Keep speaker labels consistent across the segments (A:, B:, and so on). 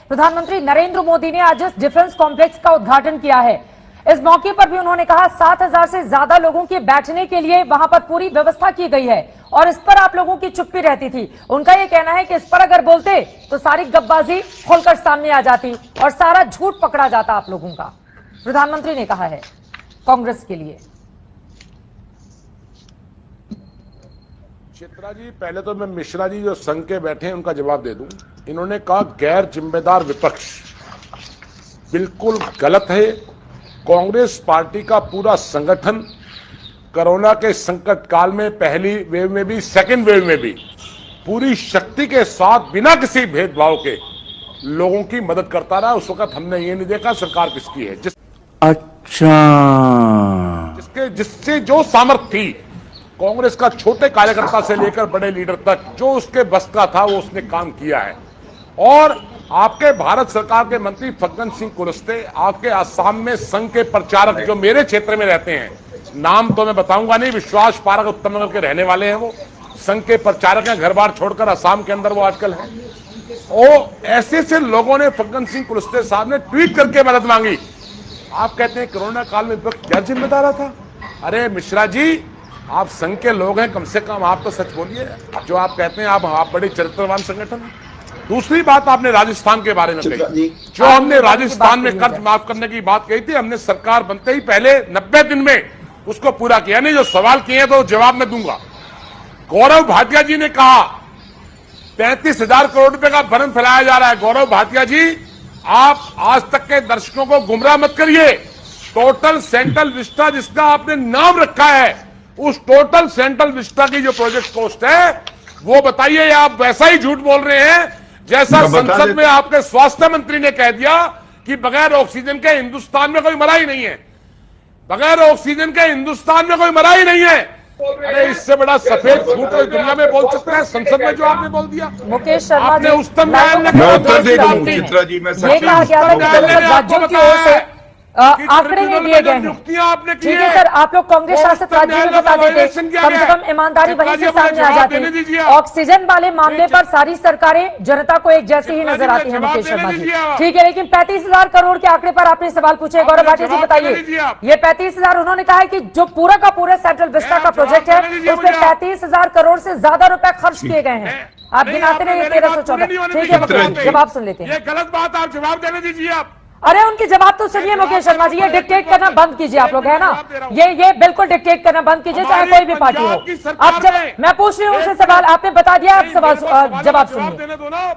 A: प्रधानमंत्री नरेंद्र मोदी ने आज इस डिफेंस कॉम्प्लेक्स का उद्घाटन किया है। इस मौके पर भी उन्होंने कहा 7,000 से ज्यादा लोगों के बैठने के लिए वहां पर पूरी व्यवस्था की गई है और इस पर आप लोगों की चुप्पी रहती थी। उनका यह कहना है कि इस पर अगर बोलते तो सारी गप्पबाजी खोलकर सामने आ जाती और सारा झूठ पकड़ा जाता आप लोगों का। प्रधानमंत्री ने कहा है कांग्रेस के लिए।
B: चित्रा जी, पहले तो मैं मिश्रा जी जो संघ के बैठे हैं उनका जवाब दे दूं। इन्होंने कहा गैर जिम्मेदार विपक्ष, बिल्कुल गलत है। कांग्रेस पार्टी का पूरा संगठन कोरोना के संकट काल में, पहली वेव में भी, सेकेंड वेव में भी, पूरी शक्ति के साथ बिना किसी भेदभाव के लोगों की मदद करता रहा। उस वक्त हमने ये नहीं देखा सरकार किसकी है, जिससे जो सामर्थ्य थी कांग्रेस का, छोटे कार्यकर्ता से लेकर बड़े लीडर तक, जो उसके बस का था वो उसने काम किया है। और आपके भारत सरकार के मंत्री फग्गन सिंह कुलस्ते, आपके असम में संघ के प्रचारक जो मेरे क्षेत्र में रहते हैं, नाम तो मैं बताऊंगा नहीं, विश्वास पारक उत्तम नगर के रहने वाले हैं, वो संघ के प्रचारक हैं, घर बार छोड़कर असम के अंदर वो आजकल है। वो ऐसे लोगों ने फग्गन सिंह कुलस्ते साहब ने ट्वीट करके मदद मांगी। आप कहते हैं कोरोना काल में क्या जिम्मेदार था? अरे मिश्रा जी, आप संघ के लोग हैं, कम से कम आप तो सच बोलिए। जो आप कहते हैं आप बड़े चरित्रवान संगठन हैं। दूसरी बात आपने राजस्थान के बारे में कही, जो हमने राजस्थान में कर्ज माफ करने की बात कही थी, हमने सरकार बनते ही पहले 90 दिन में उसको पूरा किया। नहीं, जो सवाल किए हैं तो जवाब मैं दूंगा। गौरव भाटिया जी ने कहा 35,000 करोड़ रुपए का भ्रम फैलाया जा रहा है। गौरव भाटिया जी, आप आज तक के दर्शकों को गुमराह मत करिए। टोटल सेंट्रल विस्टा जिसका आपने नाम रखा है, उस टोटल सेंट्रल विस्टा की जो प्रोजेक्ट कॉस्ट है वो बताइए। आप वैसा ही झूठ बोल रहे हैं जैसा संसद में आपके स्वास्थ्य मंत्री ने कह दिया कि बगैर ऑक्सीजन के हिंदुस्तान में कोई मरा ही नहीं है। बगैर ऑक्सीजन के हिंदुस्तान में कोई मरा ही नहीं है। अरे इससे बड़ा सफेद झूठ कोई दुनिया में बोल सकता है? संसद में जो आपने बोल दिया।
A: मुकेश शर्मा
B: आपने उच्चतम
A: न्यायालय राज्यों की ओर से आंकड़े नहीं दिए गए हैं। ठीक है सर, आप लोग कांग्रेस शासित राज्यों में बता देते, कम से कम ईमानदारी वहीं से सामने आ जाती। ऑक्सीजन वाले मामले पर सारी सरकारें जनता को एक जैसी ही नजर आती है मुकेश शर्मा जी। ठीक है, लेकिन 35,000 करोड़ के आंकड़े पर आपने सवाल पूछे। गौरव भाटिया जी बताइए, ये 35,000 उन्होंने कहा है कि जो पूरा का पूरा सेंट्रल विस्टा का प्रोजेक्ट है उसमें 35,000 करोड़ से ज्यादा रुपए खर्च किए गए हैं। आप गिनाते रहे 1314। ठीक है, जवाब सुन लेते हैं।
B: ये गलत बात, आप जवाब देने दीजिए। आप
A: अरे उनके जवाब तो सुनिए मुकेश शर्मा जी। ये डिक्टेट करना बंद कीजिए आप लोग, है ना? ये बिल्कुल डिक्टेट करना बंद कीजिए, चाहे कोई भी पार्टी हो। अब जब मैं पूछ रही हूँ उनसे सवाल, आपने बता दिया, आप सवाल जवाब सुनिए।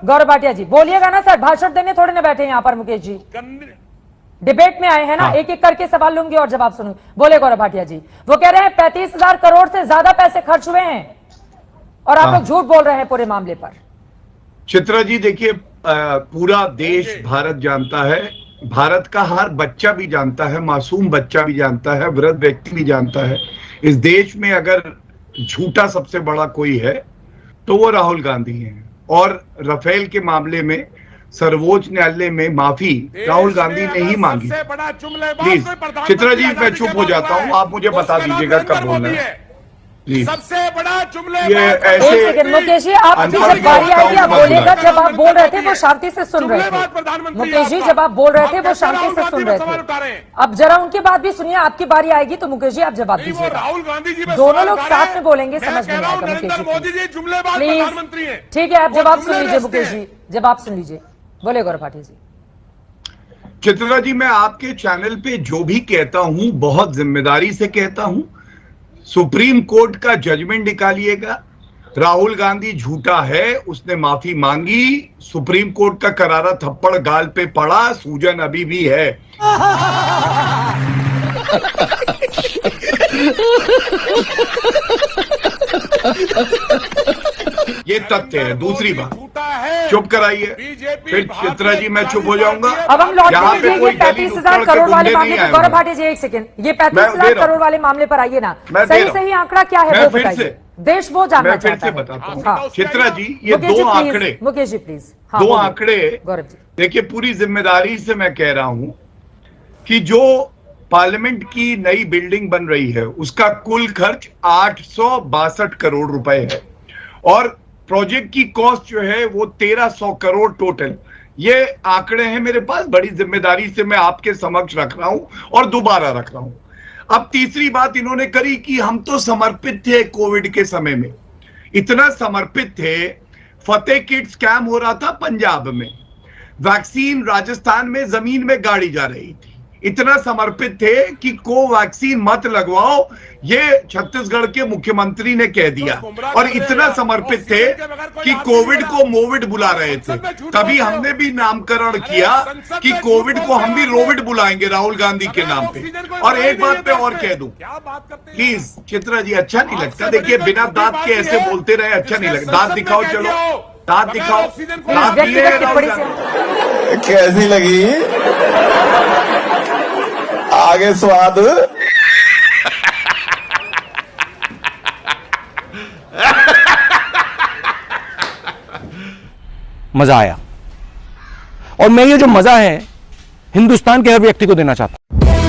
A: गौरव भाटिया जी बोलिएगा ना सर, भाषण देने थोड़े ना बैठे यहाँ पर मुकेश जी, डिबेट में आए हैं ना। एक एक करके सवाल लूंगी और जवाब सुनूंगी। बोले गौरव भाटिया जी, वो कह रहे हैं 35,000 करोड़ से ज्यादा पैसे खर्च हुए हैं और आप लोग झूठ बोल रहे हैं पूरे मामले पर।
C: चित्रा जी देखिए, पूरा देश भारत जानता है, भारत का हर बच्चा भी जानता है, मासूम बच्चा भी जानता है, वृद्ध व्यक्ति भी जानता है, इस देश में अगर झूठा सबसे बड़ा कोई है तो वो राहुल गांधी हैं। और राफेल के मामले में सर्वोच्च न्यायालय में माफी राहुल गांधी ने ही मांगी। प्लीज चित्रा जी, मैं चुप हो जाता हूँ, आप मुझे बता दीजिएगा कब बोलना है।
B: सबसे बड़ा जुमले
A: मुकेश जी, आपकी जब बारी आएगी आप बोलिएगा। जब आप बोल रहे थे वो शांति से सुन रहे थे मुकेश जी, जब आप बोल रहे थे वो शांति से सुन रहे थे। अब जरा उनकी बात भी सुनिए, आपकी बारी आएगी तो मुकेश जी आप जवाब दीजिए।
B: राहुल गांधी जी
A: दोनों लोग साथ में बोलेंगे, समझ नहीं आएगा मुकेश जी, प्लीज। ठीक है, आप जवाब सुन लीजिए मुकेश जी, जवाब सुन लीजिए। बोले गौरव भाटिया जी।
C: चित्रा जी, मैं आपके चैनल पे जो भी कहता हूं बहुत जिम्मेदारी से कहता हूं। सुप्रीम कोर्ट का जजमेंट निकालिएगा। राहुल गांधी झूठा है, उसने माफी मांगी, सुप्रीम कोर्ट का करारा थप्पड़ गाल पे पड़ा, सूजन अभी भी है। ये तथ्य है। दूसरी बात, चुप कराइए। फिर चित्रा जी मैं चुप हो जाऊंगा।
A: अब हम लौट के 35,000 करोड़ वाले मामले पर, गौरव भाटिया जी एक सेकंड, ये 35,000 करोड़ वाले मामले पर आइए ना। सही आंकड़ा क्या है वो बताइए, देश वो जानना चाहता है।
C: मैं फिर से बताता हूँ चित्रा जी, ये दो आंकड़े,
A: मुकेश जी प्लीज,
C: दो आंकड़े
A: गौरव जी
C: देखिए, पूरी जिम्मेदारी से मैं कह रहा हूं कि जो पार्लियामेंट की नई बिल्डिंग बन रही है उसका कुल खर्च 862 करोड़ रुपए है और प्रोजेक्ट की कॉस्ट जो है वो 1300 करोड़ टोटल। ये आंकड़े हैं मेरे पास, बड़ी जिम्मेदारी से मैं आपके समक्ष रख रहा हूं और दोबारा रख रहा हूं। अब तीसरी बात इन्होंने करी कि हम तो समर्पित थे कोविड के समय में, इतना समर्पित थे, फतेह किट स्कैम हो रहा था पंजाब में, वैक्सीन राजस्थान में जमीन में गाड़ी जा रही थी, इतना समर्पित थे कि कोवैक्सीन मत लगवाओ, ये छत्तीसगढ़ के मुख्यमंत्री ने कह दिया, और इतना समर्पित थे कि कोविड को मोविड बुला रहे थे। तभी हमने भी नामकरण किया कि कोविड को हम भी रोविड बुलाएंगे राहुल गांधी के नाम पे। और एक बात मैं और कह दूं, प्लीज चित्रा जी, अच्छा नहीं लगता, देखिए बिना दांत के ऐसे बोलते रहे, अच्छा नहीं लगता। दांत दिखाओ, चलो दांत दिखाओ, दांत दिए राहुल गांधी।
D: कैसी लगी आगे स्वाद?
E: मजा आया, और मैं ये जो मजा है हिंदुस्तान के हर व्यक्ति को देना चाहता हूं।